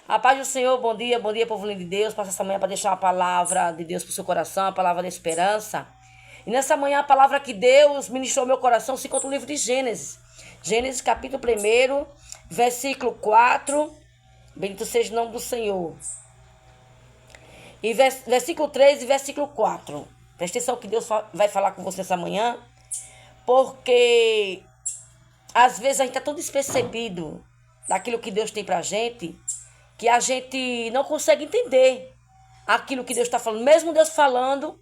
A paz do Senhor, bom dia, povo lindo de Deus. Passa essa manhã para deixar uma palavra de Deus para o seu coração, a palavra da esperança. E nessa manhã, a palavra que Deus ministrou ao meu coração se encontra no livro de Gênesis. Gênesis, capítulo 1, versículo 4. Bendito seja o nome do Senhor. E versículo 3 e versículo 4. Presta atenção que Deus vai falar com você essa manhã, porque às vezes a gente está tão despercebido daquilo que Deus tem pra gente, que a gente não consegue entender aquilo que Deus está falando. Mesmo Deus falando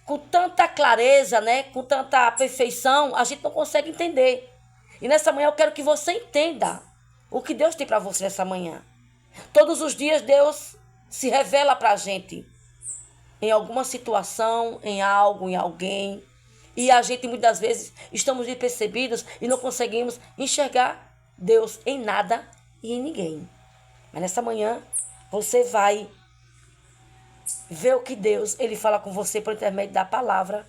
com tanta clareza, né, com tanta perfeição, a gente não consegue entender. E nessa manhã eu quero que você entenda o que Deus tem para você nessa manhã. Todos os dias Deus se revela para a gente em alguma situação, em algo, em alguém. E a gente muitas vezes estamos despercebidos e não conseguimos enxergar Deus em nada e em ninguém. Mas nessa manhã você vai ver o que Deus ele fala com você por intermédio da palavra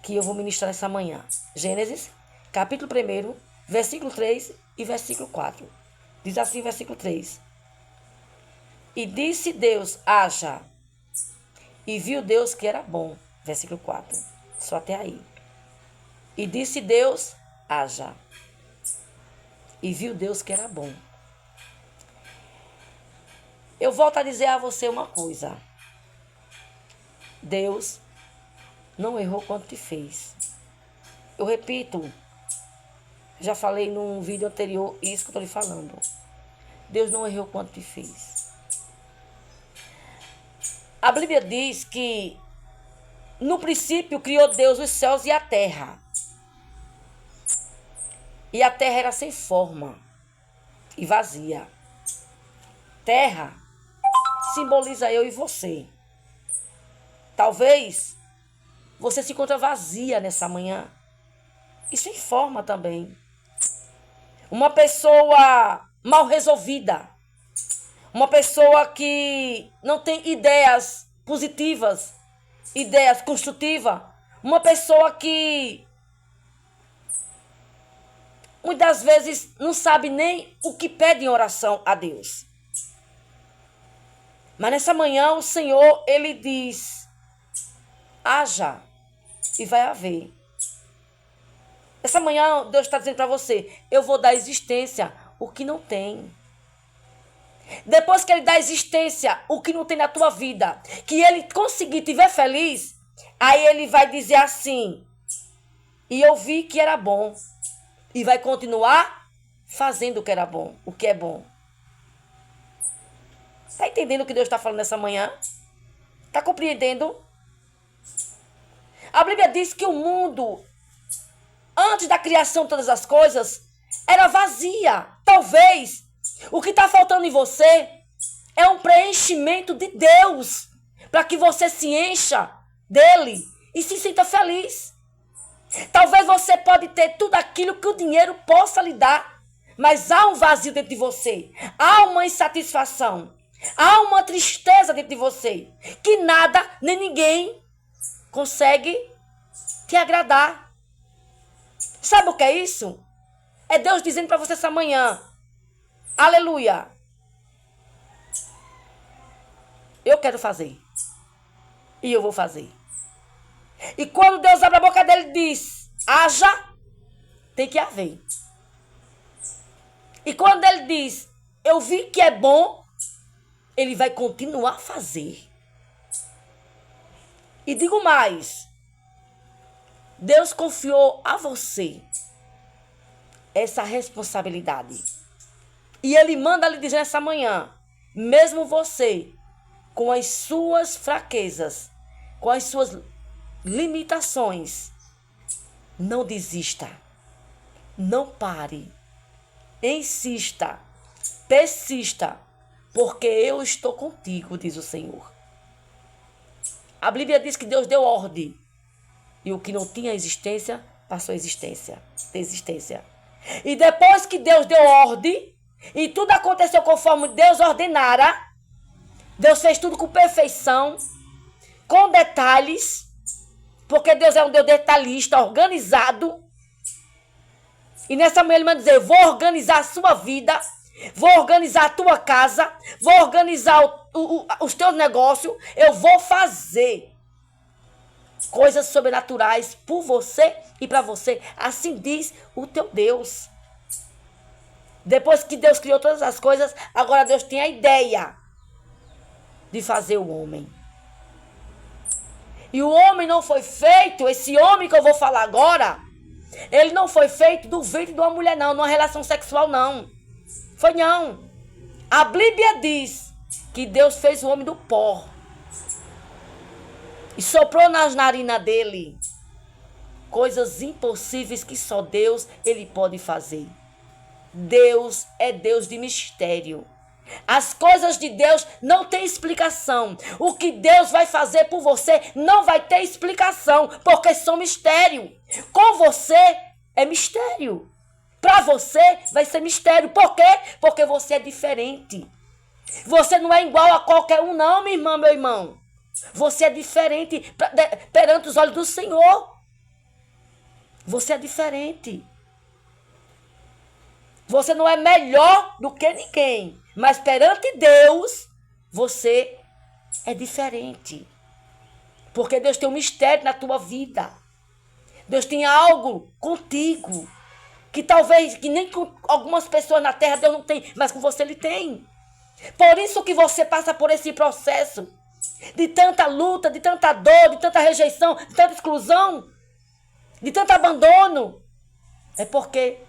que eu vou ministrar nessa manhã. Gênesis, capítulo 1, versículo 3 e versículo 4. Diz assim, versículo 3. E disse Deus, haja. E viu Deus que era bom. Versículo 4. Só até aí. E disse Deus, haja. E viu Deus que era bom. Eu volto a dizer a você uma coisa. Deus não errou quando te fez. Eu repito, já falei num vídeo anterior isso que eu estou lhe falando. Deus não errou quando te fez. A Bíblia diz que no princípio criou Deus os céus e a terra. E a terra era sem forma e vazia. Terra simboliza eu e você. Talvez você se encontre vazia nessa manhã e sem forma também. Uma pessoa mal resolvida. Uma pessoa que não tem ideias positivas, ideias construtivas. Uma pessoa que muitas vezes não sabe nem o que pede em oração a Deus. Mas nessa manhã o Senhor, ele diz, haja e vai haver. Essa manhã Deus está dizendo para você, eu vou dar existência o que não tem. Depois que ele dá existência o que não tem na tua vida, que ele conseguir te ver feliz, aí ele vai dizer assim, e eu vi que era bom. E vai continuar fazendo o que era bom, o que é bom. Está entendendo o que Deus está falando nessa manhã? Está compreendendo? A Bíblia diz que o mundo, antes da criação de todas as coisas, era vazia. Talvez o que está faltando em você é um preenchimento de Deus, para que você se encha dele e se sinta feliz. Talvez você pode ter tudo aquilo que o dinheiro possa lhe dar, mas há um vazio dentro de você, há uma insatisfação, há uma tristeza dentro de você, que nada nem ninguém consegue te agradar. Sabe o que é isso? É Deus dizendo para você essa manhã, aleluia, eu quero fazer, e eu vou fazer. E quando Deus abre a boca dele e diz, haja, tem que haver. E quando ele diz, eu vi que é bom, ele vai continuar a fazer. E digo mais, Deus confiou a você essa responsabilidade. E ele manda lhe dizer essa manhã, mesmo você, com as suas fraquezas, com as suas limitações, não desista, não pare, insista, persista, porque eu estou contigo, diz o Senhor. A Bíblia diz que Deus deu ordem, e o que não tinha existência, passou a existência, existência. E depois que Deus deu ordem, e tudo aconteceu conforme Deus ordenara, Deus fez tudo com perfeição, com detalhes, porque Deus é um Deus detalhista, organizado. E nessa manhã ele vai dizer, eu vou organizar a sua vida, vou organizar a tua casa, vou organizar os teus negócios, eu vou fazer coisas sobrenaturais por você e para você. Assim diz o teu Deus. Depois que Deus criou todas as coisas, agora Deus tem a ideia de fazer o homem. E o homem não foi feito, esse homem que eu vou falar agora, ele não foi feito do ventre de uma mulher, não, numa relação sexual, não. Foi não. A Bíblia diz que Deus fez o homem do pó e soprou nas narinas dele coisas impossíveis que só Deus ele pode fazer. Deus é Deus de mistério. As coisas de Deus não têm explicação. O que Deus vai fazer por você não vai ter explicação, porque são mistério. Com você é mistério. Para você vai ser mistério. Por quê? Porque você é diferente. Você não é igual a qualquer um, não, minha irmã, meu irmão. Você é diferente perante os olhos do Senhor. Você é diferente. Você não é melhor do que ninguém. Mas perante Deus, você é diferente. Porque Deus tem um mistério na tua vida. Deus tem algo contigo. Que talvez, que nem com algumas pessoas na terra Deus não tem, mas com você Ele tem. Por isso que você passa por esse processo de tanta luta, de tanta dor, de tanta rejeição, de tanta exclusão, de tanto abandono. É porque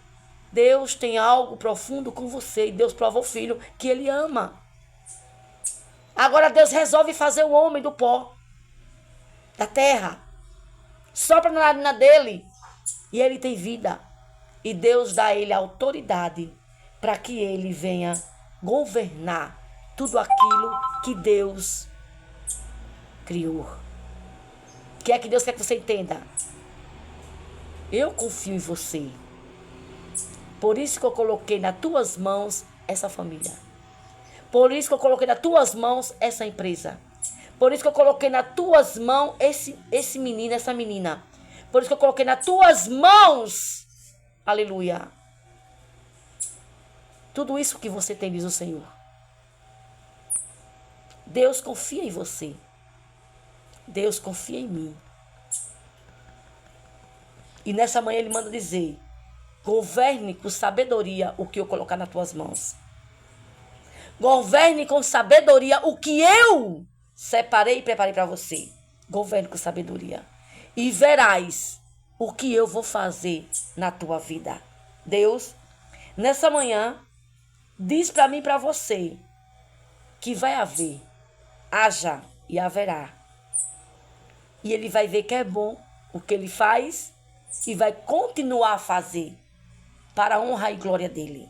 Deus tem algo profundo com você e Deus prova o filho que Ele ama. Agora Deus resolve fazer o homem do pó, da terra. Sopra na narina dele e ele tem vida. E Deus dá a ele autoridade para que ele venha governar tudo aquilo que Deus criou. O que é que Deus quer que você entenda? Eu confio em você. Por isso que eu coloquei nas tuas mãos essa família. Por isso que eu coloquei nas tuas mãos essa empresa. Por isso que eu coloquei nas tuas mãos esse menino, essa menina. Por isso que eu coloquei nas tuas mãos. Aleluia. Tudo isso que você tem, diz o Senhor. Deus confia em você. Deus confia em mim. E nessa manhã Ele manda dizer: governe com sabedoria o que eu colocar nas tuas mãos. Governe com sabedoria o que eu separei e preparei para você. Governe com sabedoria. E verás o que eu vou fazer na tua vida. Deus, nessa manhã, diz para mim e para você que vai haver, haja e haverá. E Ele vai ver que é bom o que Ele faz e vai continuar a fazer para a honra e glória dele.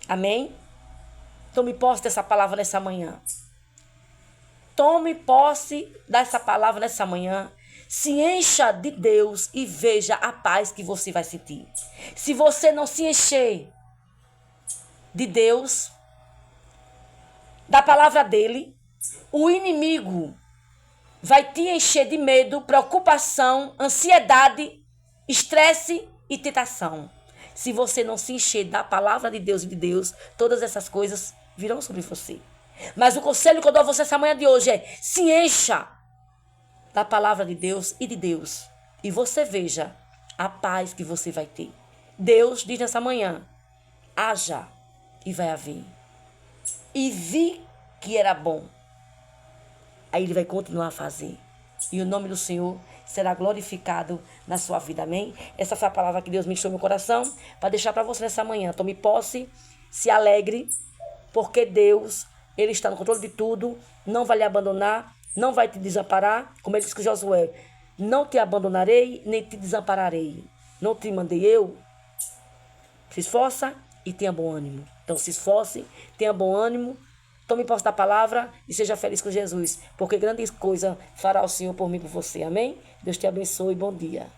Amém? Tome posse dessa palavra nessa manhã. Tome posse dessa palavra nessa manhã. Se encha de Deus e veja a paz que você vai sentir. Se você não se encher de Deus, da palavra dele, o inimigo vai te encher de medo, preocupação, ansiedade, estresse e tentação. Se você não se encher da palavra de Deus e de Deus, todas essas coisas virão sobre você. Mas o conselho que eu dou a você essa manhã de hoje é: se encha da palavra de Deus e de Deus. E você veja a paz que você vai ter. Deus diz nessa manhã: haja e vai haver. E vi que era bom. Aí Ele vai continuar a fazer. E o nome do Senhor será glorificado na sua vida. Amém? Essa foi a palavra que Deus me encheu no meu coração para deixar para você nessa manhã. Tome posse, se alegre, porque Deus, Ele está no controle de tudo, não vai lhe abandonar, não vai te desamparar, como Ele disse com Josué: não te abandonarei, nem te desampararei. Não te mandei eu? Se esforça e tenha bom ânimo. Então se esforce, tenha bom ânimo, tome posse da palavra e seja feliz com Jesus, porque grandes coisas fará o Senhor por mim e por você. Amém? Deus te abençoe e bom dia.